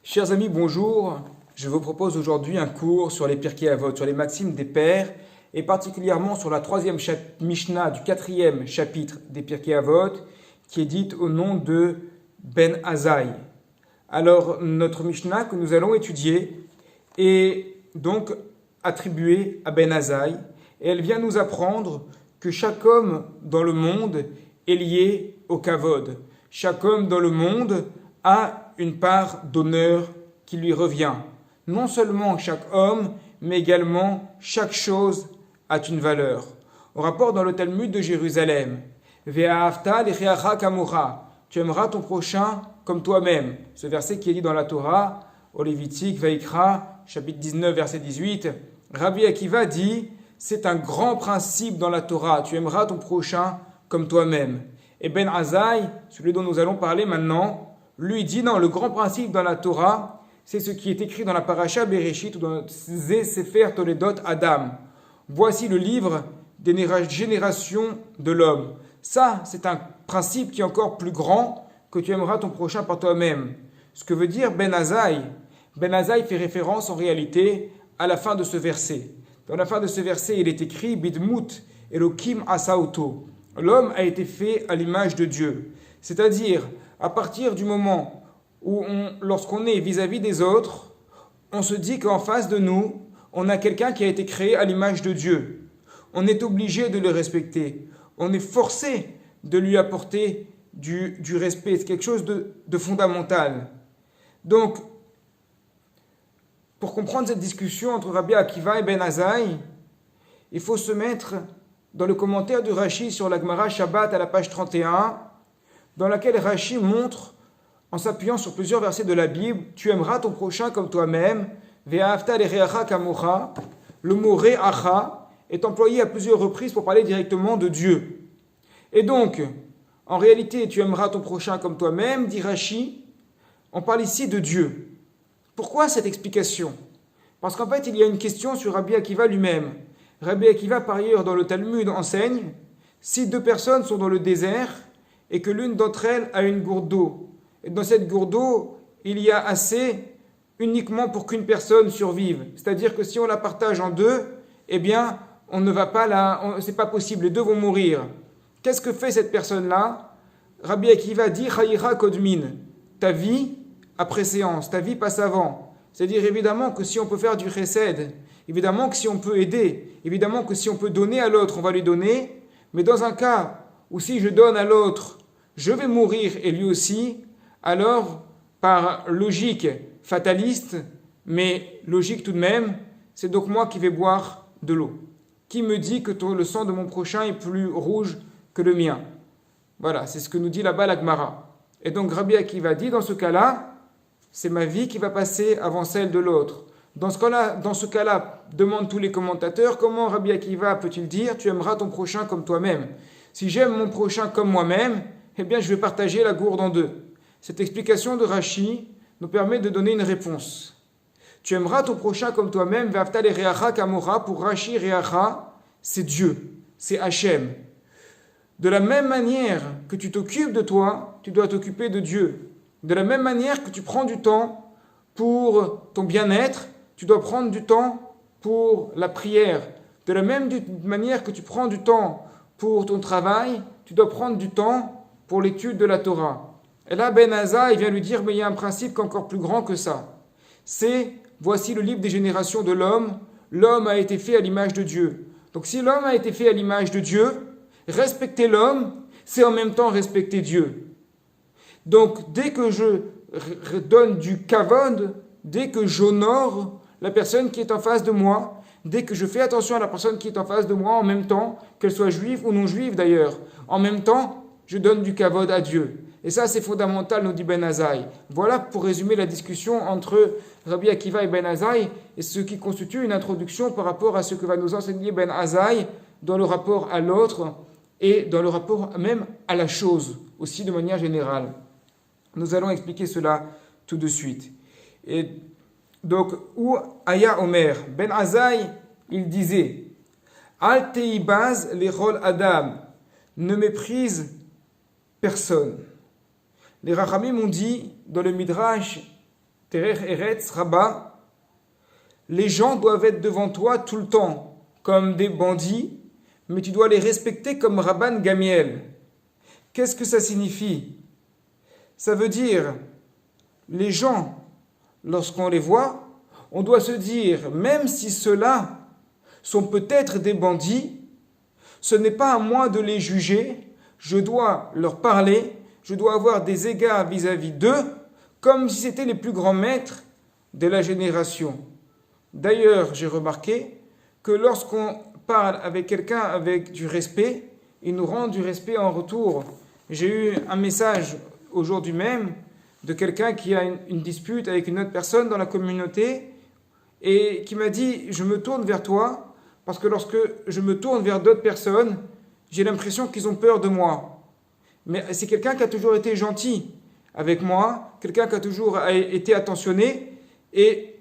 Chers amis, bonjour. Je vous propose aujourd'hui un cours sur les Pirkei Avot, sur les maximes des pères, et particulièrement sur la troisième Mishnah du quatrième chapitre des Pirkei Avot, qui est dite au nom de Ben Azaï. Alors, notre Mishnah que nous allons étudier est donc attribuée à Ben Azaï, et elle vient nous apprendre que chaque homme dans le monde est lié au Kavod. Chaque homme dans le monde a une part d'honneur qui lui revient. Non seulement chaque homme, mais également chaque chose a une valeur. On rapporte dans le Talmud de Jérusalem, Ve'ahavta l'echeacha kamura, tu aimeras ton prochain comme toi-même. Ce verset qui est dit dans la Torah, au Lévitique, Vaikra, chapitre 19, verset 18. Rabbi Akiva dit, c'est un grand principe dans la Torah, tu aimeras ton prochain comme toi-même. Et Ben Azaï, celui dont nous allons parler maintenant, lui dit non, le grand principe dans la Torah, c'est ce qui est écrit dans la Parasha Bereshit ou dans Ze Sefer Toledot Adam. Voici le livre des générations de l'homme. Ça, c'est un principe qui est encore plus grand que tu aimeras ton prochain par toi-même. Ce que veut dire Ben Azaï. Ben Azaï fait référence en réalité à la fin de ce verset. Dans la fin de ce verset, il est écrit Bidmut Elokim Asauto. L'homme a été fait à l'image de Dieu. C'est-à-dire, à partir du moment où lorsqu'on est vis-à-vis des autres, on se dit qu'en face de nous, on a quelqu'un qui a été créé à l'image de Dieu. On est obligé de le respecter. On est forcé de lui apporter du respect. C'est quelque chose de fondamental. Donc, pour comprendre cette discussion entre Rabbi Akiva et Ben Azaï, il faut se mettre dans le commentaire de Rashi sur la Gemara Shabbat à la page 31, dans laquelle Rashi montre, en s'appuyant sur plusieurs versets de la Bible, tu aimeras ton prochain comme toi-même, ve'ahavta l'echeacha kamocha. Le mot re'acha est employé à plusieurs reprises pour parler directement de Dieu. Et donc, en réalité, tu aimeras ton prochain comme toi-même, dit Rashi, on parle ici de Dieu. Pourquoi cette explication? Parce qu'en fait, il y a une question sur Rabbi Akiva lui-même. Rabbi Akiva, par ailleurs, dans le Talmud, enseigne, si deux personnes sont dans le désert et que l'une d'entre elles a une gourde d'eau, et dans cette gourde d'eau, il y a assez uniquement pour qu'une personne survive. C'est-à-dire que si on la partage en deux, eh bien, on ne va pas c'est pas possible, les deux vont mourir. Qu'est-ce que fait cette personne-là? Rabbi Akiva dit, Chayira Kodmin, ta vie a préséance, ta vie passe avant. C'est-à-dire évidemment que si on peut faire du chesed, évidemment que si on peut aider, évidemment que si on peut donner à l'autre, on va lui donner, mais dans un cas où si je donne à l'autre, je vais mourir et lui aussi, alors par logique fataliste, mais logique tout de même, c'est donc moi qui vais boire de l'eau. Qui me dit que le sang de mon prochain est plus rouge que le mien? Voilà, c'est ce que nous dit là-bas la Gemara. Et donc Rabbi Akiva dit, dans ce cas-là, c'est ma vie qui va passer avant celle de l'autre. Dans ce cas-là, demandent tous les commentateurs, comment Rabbi Akiva peut-il dire, tu aimeras ton prochain comme toi-même? Si j'aime mon prochain comme moi-même, eh bien je vais partager la gourde en deux. Cette explication de Rashi nous permet de donner une réponse. Tu aimeras ton prochain comme toi-même, ve'ahavta l'echeacha kamora, pour Rashi, reacha, c'est Dieu, c'est Hachem. De la même manière que tu t'occupes de toi, tu dois t'occuper de Dieu. De la même manière que tu prends du temps pour ton bien-être, tu dois prendre du temps pour la prière. De la même manière que tu prends du temps pour ton travail, tu dois prendre du temps pour l'étude de la Torah. Et là, Ben Azaï vient lui dire, mais il y a un principe encore plus grand que ça. C'est, voici le livre des générations de l'homme, l'homme a été fait à l'image de Dieu. Donc si l'homme a été fait à l'image de Dieu, respecter l'homme, c'est en même temps respecter Dieu. Donc, dès que je donne du kavod, dès que j'honore la personne qui est en face de moi, dès que je fais attention à la personne qui est en face de moi, en même temps, qu'elle soit juive ou non juive d'ailleurs, en même temps, je donne du kavod à Dieu. Et ça, c'est fondamental, nous dit Ben Azaï. Voilà pour résumer la discussion entre Rabbi Akiva et Ben Azaï, et ce qui constitue une introduction par rapport à ce que va nous enseigner Ben Azaï dans le rapport à l'autre et dans le rapport même à la chose, aussi de manière générale. Nous allons expliquer cela tout de suite. Et donc, où Aya Omer, Ben Azaï, il disait, Al teibaz lechol Adam, ne méprise personne. Les Rachamim m'ont dit, dans le Midrash Terech Eretz Rabba, les gens doivent être devant toi tout le temps, comme des bandits, mais tu dois les respecter comme Rabban Gamiel. Qu'est-ce que ça signifie? Ça veut dire, les gens, lorsqu'on les voit, on doit se dire, même si ceux-là sont peut-être des bandits, ce n'est pas à moi de les juger, je dois leur parler, je dois avoir des égards vis-à-vis d'eux, comme si c'était les plus grands maîtres de la génération. D'ailleurs, j'ai remarqué que lorsqu'on parle avec quelqu'un avec du respect, il nous rend du respect en retour. J'ai eu un message aujourd'hui même de quelqu'un qui a une dispute avec une autre personne dans la communauté et qui m'a dit « Je me tourne vers toi parce que lorsque je me tourne vers d'autres personnes, j'ai l'impression qu'ils ont peur de moi. » Mais c'est quelqu'un qui a toujours été gentil avec moi, quelqu'un qui a toujours été attentionné et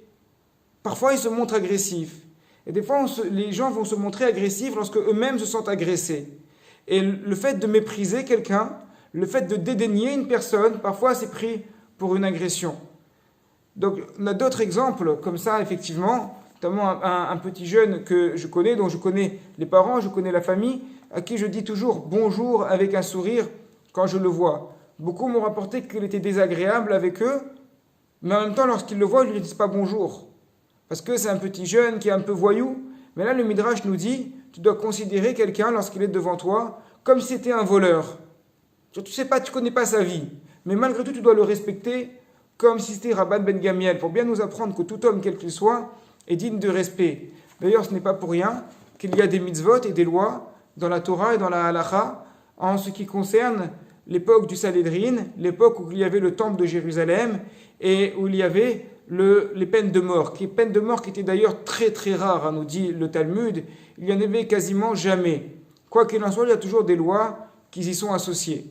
parfois il se montre agressif. Et des fois, les gens vont se montrer agressifs lorsque eux-mêmes se sentent agressés. Et le fait de mépriser quelqu'un, le fait de dédaigner une personne, parfois c'est pris pour une agression. Donc on a d'autres exemples comme ça, effectivement, notamment un petit jeune que je connais, dont je connais les parents, je connais la famille, à qui je dis toujours bonjour avec un sourire quand je le vois. Beaucoup m'ont rapporté qu'il était désagréable avec eux, mais en même temps, lorsqu'ils le voient, ils ne lui disent pas bonjour. Parce que c'est un petit jeune qui est un peu voyou. Mais là, le Midrash nous dit, tu dois considérer quelqu'un lorsqu'il est devant toi comme si c'était un voleur. Tu ne connais pas sa vie. Mais malgré tout, tu dois le respecter comme si c'était Rabban Ben Gamiel, pour bien nous apprendre que tout homme, quel qu'il soit, est digne de respect. D'ailleurs, ce n'est pas pour rien qu'il y a des mitzvot et des lois dans la Torah et dans la Halacha en ce qui concerne l'époque du Sanhédrin, l'époque où il y avait le temple de Jérusalem et où il y avait les peines de mort, qui étaient d'ailleurs très très rares, nous dit le Talmud, il n'y en avait quasiment jamais. Quoi qu'il en soit, il y a toujours des lois qui y sont associées.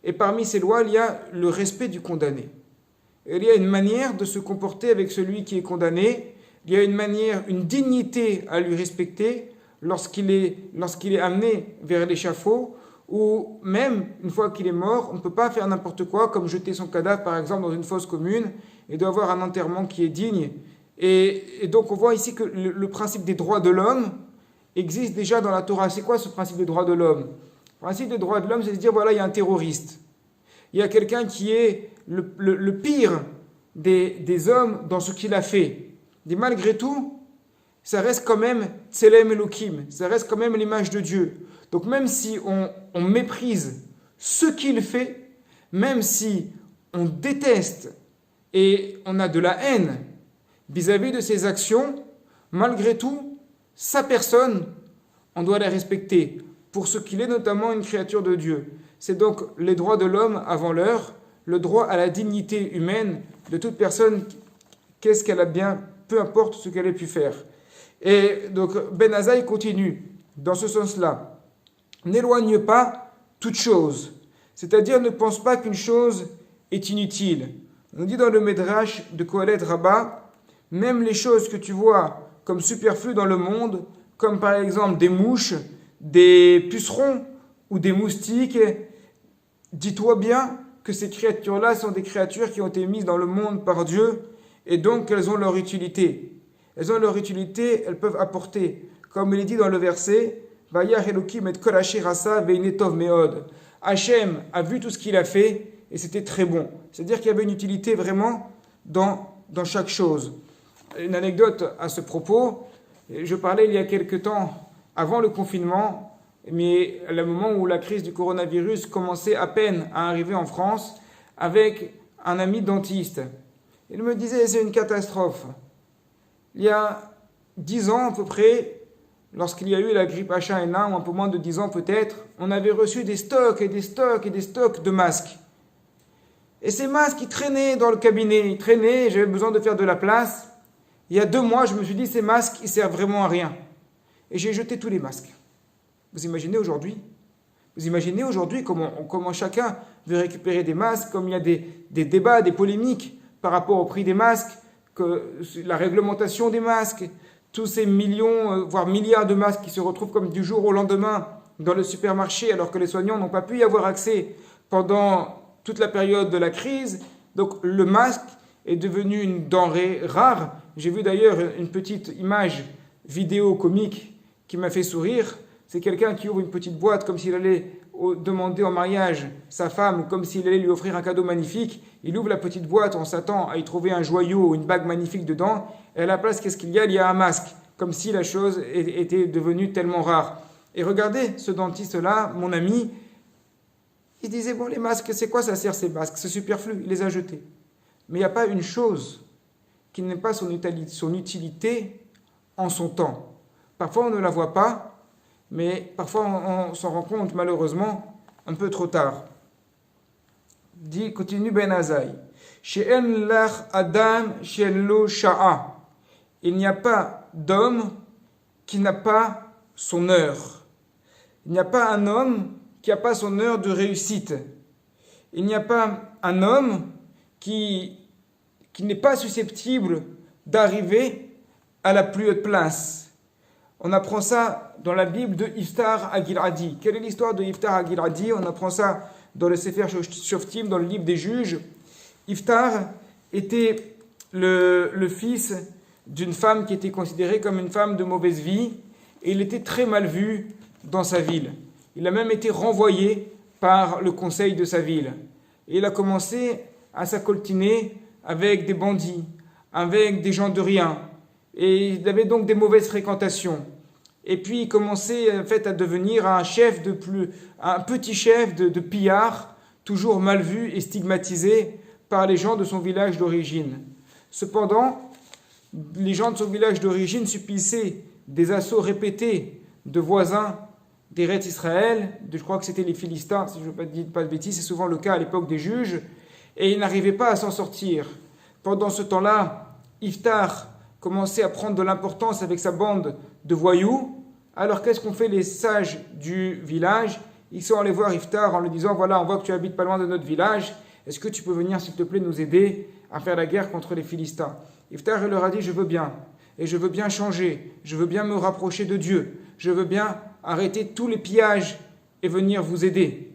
Et parmi ces lois, il y a le respect du condamné. Et il y a une manière de se comporter avec celui qui est condamné, il y a une dignité à lui respecter lorsqu'il est amené vers l'échafaud, ou même une fois qu'il est mort, on ne peut pas faire n'importe quoi, comme jeter son cadavre par exemple dans une fosse commune, et doit avoir un enterrement qui est digne. Et donc on voit ici que le principe des droits de l'homme existe déjà dans la Torah. C'est quoi ce principe des droits de l'homme? Le principe des droits de l'homme, c'est de dire, voilà, il y a un terroriste. Il y a quelqu'un qui est le pire des hommes dans ce qu'il a fait. Et malgré tout, ça reste quand même Tselem Elohim, ça reste quand même l'image de Dieu. Donc même si on méprise ce qu'il fait, même si on déteste et on a de la haine vis-à-vis de ses actions, malgré tout, sa personne, on doit la respecter pour ce qu'il est, notamment une créature de Dieu. C'est donc les droits de l'homme avant l'heure, le droit à la dignité humaine de toute personne, qu'est-ce qu'elle a bien, peu importe ce qu'elle ait pu faire. Et donc Ben Azaï continue dans ce sens-là. N'éloigne pas toute chose, c'est-à-dire ne pense pas qu'une chose est inutile. On dit dans le Midrash de Kohelet Rabbah, même les choses que tu vois comme superflues dans le monde, comme par exemple des mouches, des pucerons ou des moustiques, dis-toi bien que ces créatures-là sont des créatures qui ont été mises dans le monde par Dieu et donc elles ont leur utilité. Elles ont leur utilité, elles peuvent apporter. Comme il est dit dans le verset, Vayach Elokim et kol asher asa ve'inetov meod. Hachem a vu tout ce qu'il a fait et c'était très bon. C'est-à-dire qu'il y avait une utilité vraiment dans chaque chose. Une anecdote à ce propos, je parlais il y a quelque temps, avant le confinement, mais à le moment où la crise du coronavirus commençait à peine à arriver en France, avec un ami dentiste. Il me disait, c'est une catastrophe. Il y a 10 ans à peu près, lorsqu'il y a eu la grippe H1N1, ou un peu moins de 10 ans peut-être, on avait reçu des stocks et des stocks et des stocks de masques. Et ces masques, ils traînaient dans le cabinet, ils traînaient, j'avais besoin de faire de la place. Il y a 2 mois, je me suis dit, ces masques, ils servent vraiment à rien. Et j'ai jeté tous les masques. Vous imaginez aujourd'hui comment chacun veut récupérer des masques, comme il y a des débats, des polémiques par rapport au prix des masques, la réglementation des masques, tous ces millions, voire milliards de masques qui se retrouvent comme du jour au lendemain dans le supermarché, alors que les soignants n'ont pas pu y avoir accès pendant toute la période de la crise. Donc le masque est devenu une denrée rare. J'ai vu d'ailleurs une petite image vidéo comique qui m'a fait sourire. C'est quelqu'un qui ouvre une petite boîte comme s'il allait demander en mariage sa femme, comme s'il allait lui offrir un cadeau magnifique. Il ouvre la petite boîte, on s'attend à y trouver un joyau ou une bague magnifique dedans. Et à la place, qu'est-ce qu'il y a? Il y a un masque, comme si la chose était devenue tellement rare. Et regardez, ce dentiste-là, mon ami, il disait, bon, les masques, c'est quoi ça sert ces masques? C'est superflu, il les a jetés. Mais il n'y a pas une chose qui n'ait pas son utilité en son temps. Parfois, on ne la voit pas, mais parfois, on s'en rend compte, malheureusement, un peu trop tard. Dit, continue Ben Azaï. She'en lach adam she'en lo sha'a. Il n'y a pas d'homme qui n'a pas son heure. Il n'y a pas un homme qui n'a pas son heure de réussite. Il n'y a pas un homme qui n'est pas susceptible d'arriver à la plus haute place. On apprend ça dans la Bible de Iftar Agiladi. Quelle est l'histoire de Iftar Agiladi? On apprend ça dans le Sefer Shoftim, dans le livre des juges. Iftar était le fils d'une femme qui était considérée comme une femme de mauvaise vie, et il était très mal vu dans sa ville. Il a même été renvoyé par le conseil de sa ville. Et il a commencé à s'accoltiner avec des bandits, avec des gens de rien. Et il avait donc des mauvaises fréquentations. Et puis il commençait en fait à devenir un petit chef de pillards, toujours mal vu et stigmatisé par les gens de son village d'origine. Cependant, les gens de son village d'origine subissaient des assauts répétés de voisins d'Eretz Israël, je crois que c'était les Philistins, si je ne dis pas de bêtises, c'est souvent le cas à l'époque des juges, et ils n'arrivaient pas à s'en sortir. Pendant ce temps-là, Iftar commençait à prendre de l'importance avec sa bande de voyous. Alors qu'est-ce qu'ont fait les sages du village? Ils sont allés voir Iftar en lui disant, voilà, on voit que tu habites pas loin de notre village, est-ce que tu peux venir s'il te plaît nous aider à faire la guerre contre les Philistins? Iftar leur a dit, je veux bien, et je veux bien changer, je veux bien me rapprocher de Dieu, je veux bien arrêter tous les pillages et venir vous aider.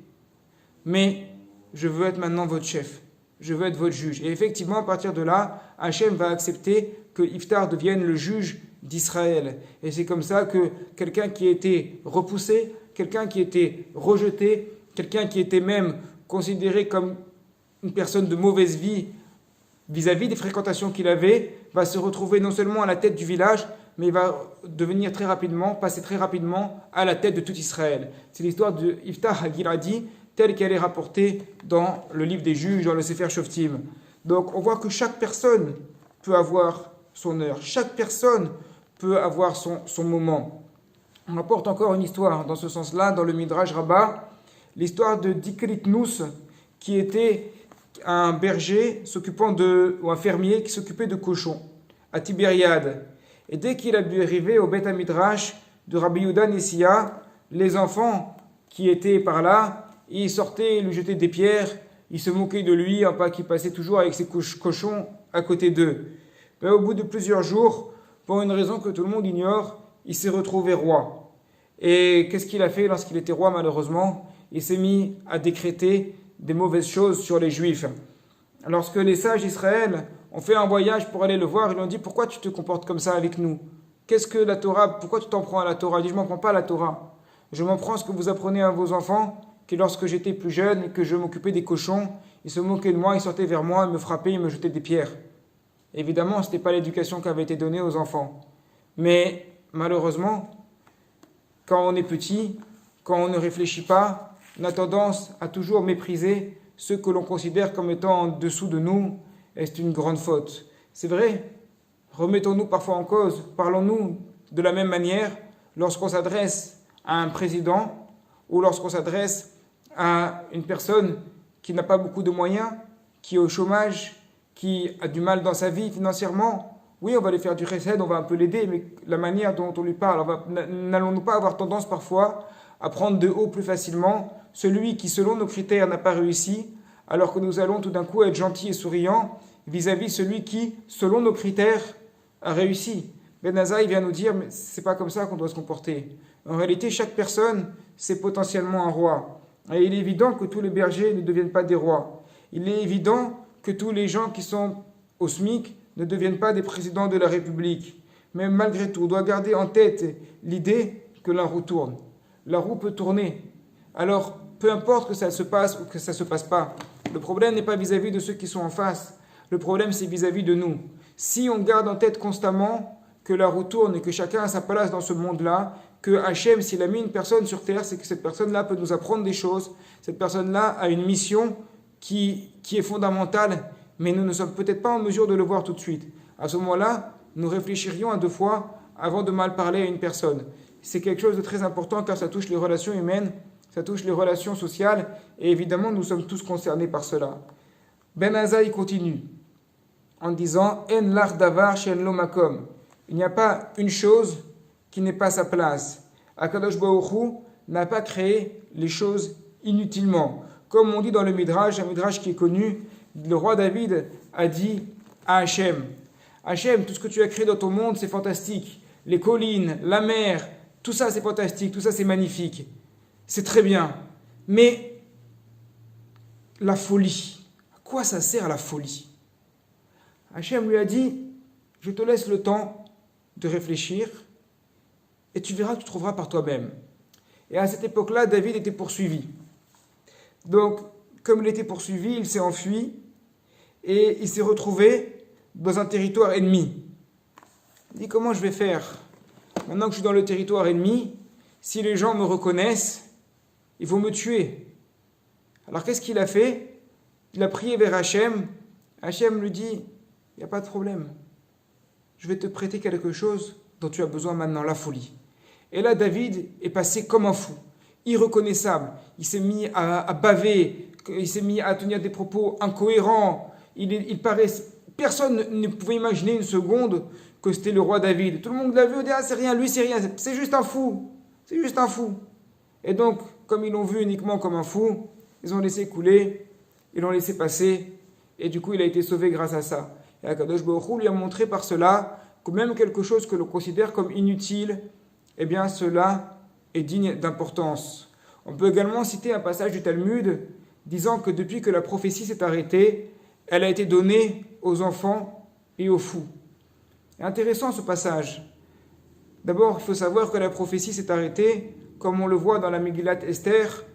Mais je veux être maintenant votre chef, je veux être votre juge. Et effectivement, à partir de là, Hachem va accepter que Iftar devienne le juge d'Israël. Et c'est comme ça que quelqu'un qui était repoussé, quelqu'un qui était rejeté, quelqu'un qui était même considéré comme une personne de mauvaise vie vis-à-vis des fréquentations qu'il avait, va se retrouver non seulement à la tête du village, mais il va devenir passer très rapidement à la tête de tout Israël. C'est l'histoire de Iftar Hagiladi, telle qu'elle est rapportée dans le livre des juges, dans le Sefer Shoftim. Donc on voit que chaque personne peut avoir son heure, chaque personne peut avoir son moment. On rapporte encore une histoire dans ce sens-là, dans le Midrash Rabbah, l'histoire de Dikritnus, qui était un berger ou un fermier qui s'occupait de cochons à Tibériade. Et dès qu'il a dû arriver au Beth Midrash de Rabbi Yehuda Nessiya, les enfants qui étaient par là, ils sortaient, ils lui jetaient des pierres, ils se moquaient de lui, qui passait toujours avec ses cochons à côté d'eux. Mais au bout de plusieurs jours, pour une raison que tout le monde ignore, il s'est retrouvé roi. Et qu'est-ce qu'il a fait lorsqu'il était roi, malheureusement? Il s'est mis à décréter des mauvaises choses sur les Juifs. Lorsque les sages d'Israël ont fait un voyage pour aller le voir, ils lui ont dit, pourquoi tu te comportes comme ça avec nous? Qu'est-ce que la Torah? Pourquoi tu t'en prends à la Torah? Il dit, je ne m'en prends pas à la Torah. Je m'en prends à ce que vous apprenez à vos enfants, que lorsque j'étais plus jeune et que je m'occupais des cochons, ils se moquaient de moi, ils sortaient vers moi, ils me frappaient, ils me jetaient des pierres. Évidemment, ce n'était pas l'éducation qui avait été donnée aux enfants. Mais malheureusement, quand on est petit, quand on ne réfléchit pas, on a tendance à toujours mépriser ceux que l'on considère comme étant en dessous de nous, et c'est une grande faute. C'est vrai, remettons-nous parfois en cause, parlons-nous de la même manière lorsqu'on s'adresse à un président ou lorsqu'on s'adresse à une personne qui n'a pas beaucoup de moyens, qui est au chômage, qui a du mal dans sa vie financièrement. Oui, on va lui faire du chesed, on va un peu l'aider, mais la manière dont on lui parle, n'allons-nous pas avoir tendance parfois à prendre de haut plus facilement celui qui, selon nos critères, n'a pas réussi, alors que nous allons tout d'un coup être gentils et souriants vis-à-vis celui qui, selon nos critères, a réussi. Ben Azaï vient nous dire, mais c'est pas comme ça qu'on doit se comporter. En réalité, chaque personne, c'est potentiellement un roi. Et il est évident que tous les bergers ne deviennent pas des rois. Il est évident que tous les gens qui sont au SMIC ne deviennent pas des présidents de la République. Mais malgré tout, on doit garder en tête l'idée que la roue tourne. La roue peut tourner. Alors, peu importe que ça se passe ou que ça ne se passe pas, le problème n'est pas vis-à-vis de ceux qui sont en face. Le problème, c'est vis-à-vis de nous. Si on garde en tête constamment que la roue tourne et que chacun a sa place dans ce monde-là, que Hachem, s'il a mis une personne sur terre, c'est que cette personne-là peut nous apprendre des choses. Cette personne-là a une mission qui est fondamentale, mais nous ne sommes peut-être pas en mesure de le voir tout de suite. À ce moment-là, nous réfléchirions à 2 fois avant de mal parler à une personne. C'est quelque chose de très important car ça touche les relations humaines, ça touche les relations sociales, et évidemment, nous sommes tous concernés par cela. Ben Azaï continue en disant « En lar davar shen lo makom » Il n'y a pas une chose qui n'est pas sa place. Akadosh Baruch Hu n'a pas créé les choses inutilement. Comme on dit dans le Midrash, un Midrash qui est connu, le roi David a dit à Hachem, Hachem, tout ce que tu as créé dans ton monde, c'est fantastique. Les collines, la mer, tout ça c'est fantastique, tout ça c'est magnifique. C'est très bien. Mais la folie, à quoi ça sert la folie? Hachem lui a dit, je te laisse le temps de réfléchir et tu verras que tu trouveras par toi-même. Et à cette époque-là, David était poursuivi. Donc, comme il était poursuivi, il s'est enfui et il s'est retrouvé dans un territoire ennemi. Il dit, comment je vais faire? Maintenant que je suis dans le territoire ennemi, si les gens me reconnaissent, ils vont me tuer. Alors qu'est-ce qu'il a fait? Il a prié vers Hachem. Hachem lui dit, il n'y a pas de problème. Je vais te prêter quelque chose dont tu as besoin maintenant, la folie. Et là, David est passé comme un fou, irreconnaissable. Il s'est mis à baver, il s'est mis à tenir des propos incohérents. Personne ne pouvait imaginer une seconde que c'était le roi David. Tout le monde l'a vu, on dit, ah, c'est rien, lui c'est rien, c'est juste un fou. C'est juste un fou. Et donc, comme ils l'ont vu uniquement comme un fou, ils ont laissé couler, ils l'ont laissé passer, et du coup, il a été sauvé grâce à ça. Et Akadosh Baruch Hu lui a montré par cela que même quelque chose que l'on considère comme inutile, eh bien, cela est digne d'importance. On peut également citer un passage du Talmud disant que depuis que la prophétie s'est arrêtée, elle a été donnée aux enfants et aux fous. C'est intéressant ce passage. D'abord, il faut savoir que la prophétie s'est arrêtée, comme on le voit dans la Megillat Esther,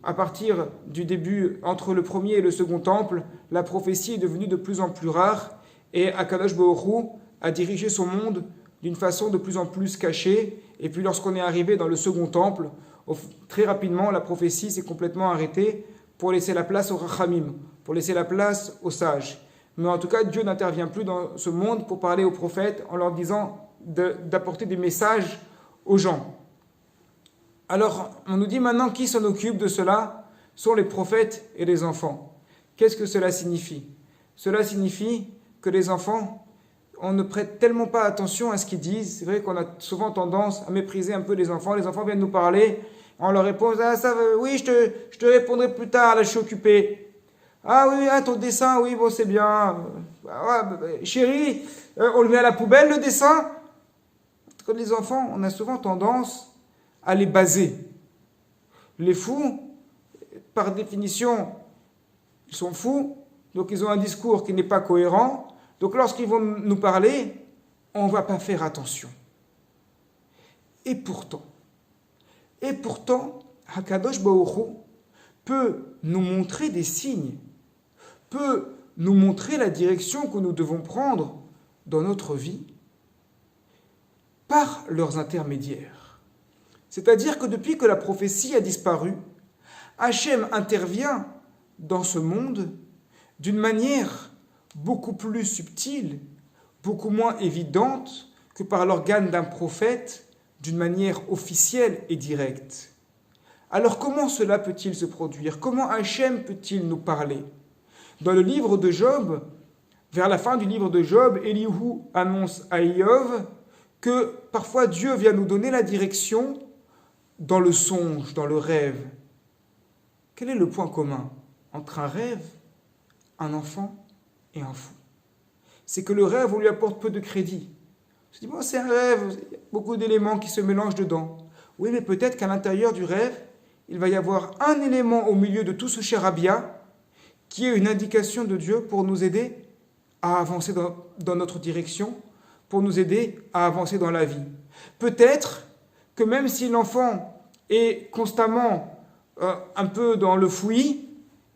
à partir du début, entre le premier et le second temple, la prophétie est devenue de plus en plus rare et Akadosh Baruch Hu a dirigé son monde d'une façon de plus en plus cachée. Et puis lorsqu'on est arrivé dans le second temple, très rapidement, la prophétie s'est complètement arrêtée pour laisser la place aux Rachamim, pour laisser la place aux sages. Mais en tout cas, Dieu n'intervient plus dans ce monde pour parler aux prophètes en leur disant d'apporter des messages aux gens. Alors, on nous dit maintenant qui s'en occupe de cela sont les prophètes et les enfants. Qu'est-ce que cela signifie? Cela signifie que les enfants, on ne prête tellement pas attention à ce qu'ils disent. C'est vrai qu'on a souvent tendance à mépriser un peu les enfants. Les enfants viennent nous parler, on leur répond, ah ça, oui, je te répondrai plus tard, là je suis occupé. Ah oui, ah, ton dessin, oui, bon c'est bien. Chérie, on le met à la poubelle le dessin. Quand les enfants, on a souvent tendance à les baser. Les fous, par définition, ils sont fous, donc ils ont un discours qui n'est pas cohérent. Donc lorsqu'ils vont nous parler, on ne va pas faire attention. Et pourtant, Hakadosh Baruch Hu peut nous montrer des signes, peut nous montrer la direction que nous devons prendre dans notre vie par leurs intermédiaires. C'est-à-dire que depuis que la prophétie a disparu, Hachem intervient dans ce monde d'une manière beaucoup plus subtile, beaucoup moins évidente que par l'organe d'un prophète, d'une manière officielle et directe. Alors comment cela peut-il se produire? Comment Hachem peut-il nous parler? Dans le livre de Job, vers la fin du livre de Job, Elihu annonce à Iov que parfois Dieu vient nous donner la direction dans le songe, dans le rêve. Quel est le point commun entre un rêve, un enfant et un fou? C'est que le rêve, on lui apporte peu de crédit. On se dit, bon, c'est un rêve, il y a beaucoup d'éléments qui se mélangent dedans. Oui, mais peut-être qu'à l'intérieur du rêve, il va y avoir un élément au milieu de tout ce charabia qui est une indication de Dieu pour nous aider à avancer dans notre direction, pour nous aider à avancer dans la vie. Peut-être que même si l'enfant est constamment un peu dans le fouillis,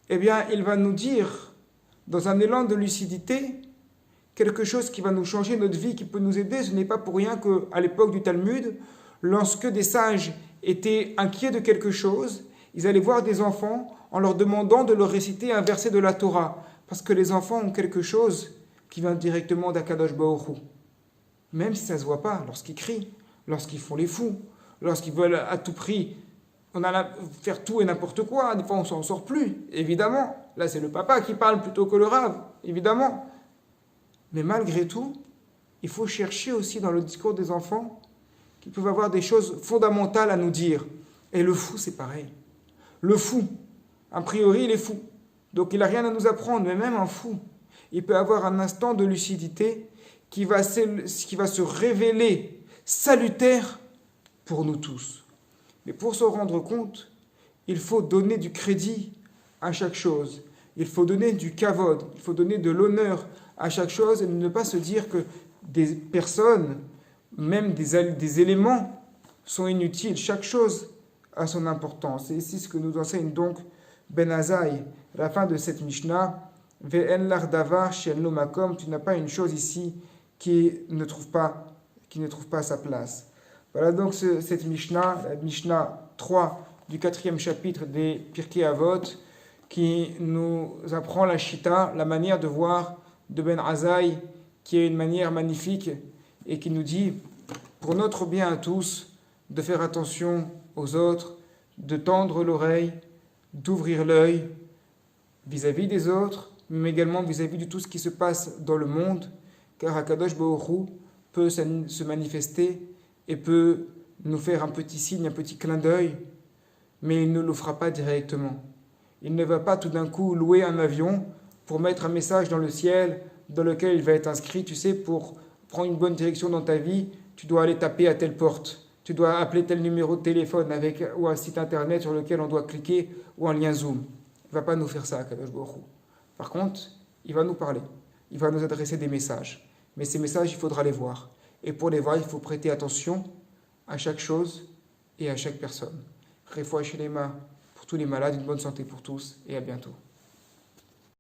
eh bien, il va nous dire, dans un élan de lucidité, quelque chose qui va nous changer notre vie, qui peut nous aider. Ce n'est pas pour rien qu'à l'époque du Talmud, lorsque des sages étaient inquiets de quelque chose, ils allaient voir des enfants en leur demandant de leur réciter un verset de la Torah, parce que les enfants ont quelque chose qui vient directement d'Akadosh Baruch Hu. Même si ça ne se voit pas, lorsqu'ils crient, lorsqu'ils font les fous, lorsqu'ils veulent à tout prix faire tout et n'importe quoi, des fois on ne s'en sort plus, évidemment. Là c'est le papa qui parle plutôt que le rave, évidemment. Mais malgré tout, il faut chercher aussi dans le discours des enfants qu'ils peuvent avoir des choses fondamentales à nous dire. Et le fou, c'est pareil. Le fou, a priori, il est fou. Donc il n'a rien à nous apprendre, mais même un fou, il peut avoir un instant de lucidité qui va se révéler salutaire pour nous tous. Mais pour se rendre compte, il faut donner du crédit à chaque chose. Il faut donner du kavod, il faut donner de l'honneur à chaque chose et ne pas se dire que des personnes, même des éléments, sont inutiles. Chaque chose a son importance. Et ici, ce que nous enseigne donc Ben Azaï, à la fin de cette Mishnah, Ve'en lar davar shel lo makom, tu n'as pas une chose ici qui ne trouve pas sa place. Voilà donc cette Mishnah, la Mishnah 3 du 4e chapitre des Pirkei Avot, qui nous apprend la Shita, la manière de voir de Ben Azaï, qui est une manière magnifique et qui nous dit, pour notre bien à tous, de faire attention aux autres, de tendre l'oreille, d'ouvrir l'œil vis-à-vis des autres, mais également vis-à-vis de tout ce qui se passe dans le monde, car Akadosh Baruch Hu peut se manifester et peut nous faire un petit signe, un petit clin d'œil, mais il ne le fera pas directement. Il ne va pas tout d'un coup louer un avion pour mettre un message dans le ciel dans lequel il va être inscrit. Tu sais, pour prendre une bonne direction dans ta vie, tu dois aller taper à telle porte. Tu dois appeler tel numéro de téléphone ou un site internet sur lequel on doit cliquer ou un lien Zoom. Il ne va pas nous faire ça, Akadosh Baruch Hu. Par contre, il va nous parler. Il va nous adresser des messages. Mais ces messages, il faudra les voir. Et pour les voir, il faut prêter attention à chaque chose et à chaque personne. Refoua Shelema pour tous les malades, une bonne santé pour tous et à bientôt.